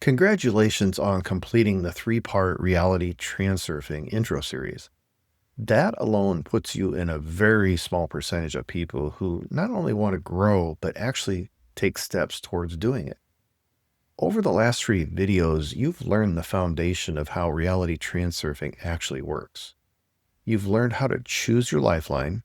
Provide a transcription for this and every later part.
Congratulations on completing the three-part Reality Transurfing Intro Series. That alone puts you in a very small percentage of people who not only want to grow, but actually take steps towards doing it. Over the last three videos, you've learned the foundation of how reality transurfing actually works. You've learned how to choose your lifeline,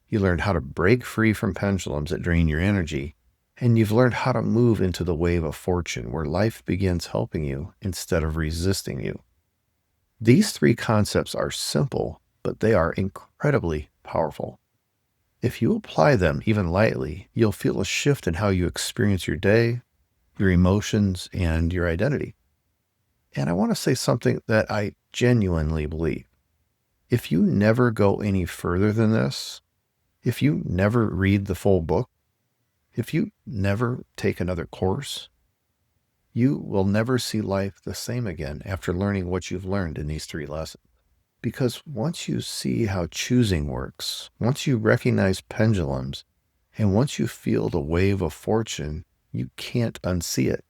you learned how to break free from pendulums that drain your energy, and you've learned how to move into the wave of fortune where life begins helping you instead of resisting you. These three concepts are simple, but they are incredibly powerful. If you apply them even lightly, you'll feel a shift in how you experience your day, your emotions, and your identity. And I want to say something that I genuinely believe. If you never go any further than this, if you never read the full book, if you never take another course, you will never see life the same again after learning what you've learned in these three lessons. Because once you see how choosing works, once you recognize pendulums, and once you feel the wave of fortune, you can't unsee it.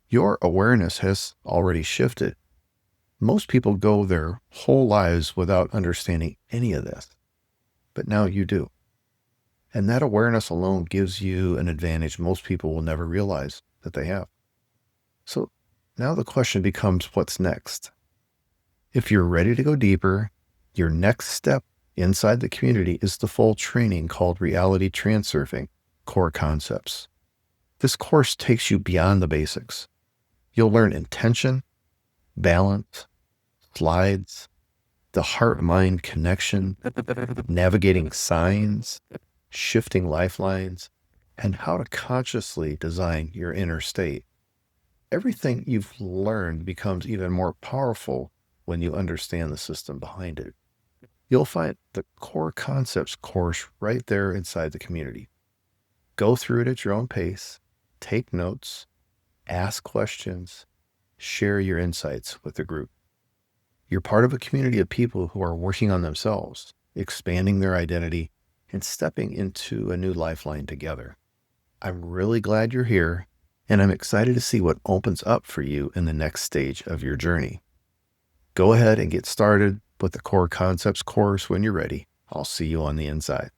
Your awareness has already shifted. Most people go their whole lives without understanding any of this, but now you do. And that awareness alone gives you an advantage most people will never realize that they have. So now the question becomes, what's next? If you're ready to go deeper, your next step inside the community is the full training called Reality Transurfing Core Concepts. This course takes you beyond the basics. You'll learn intention, balance, slides, the heart-mind connection, navigating signs, shifting lifelines, and how to consciously design your inner state. Everything you've learned becomes even more powerful when you understand the system behind it. You'll find the Core Concepts course right there inside the community. Go through it at your own pace, take notes, ask questions, share your insights with the group. You're part of a community of people who are working on themselves, expanding their identity, and stepping into a new lifeline together. I'm really glad you're here, and I'm excited to see what opens up for you in the next stage of your journey. Go ahead and get started with the Core Concepts course when you're ready. I'll see you on the inside.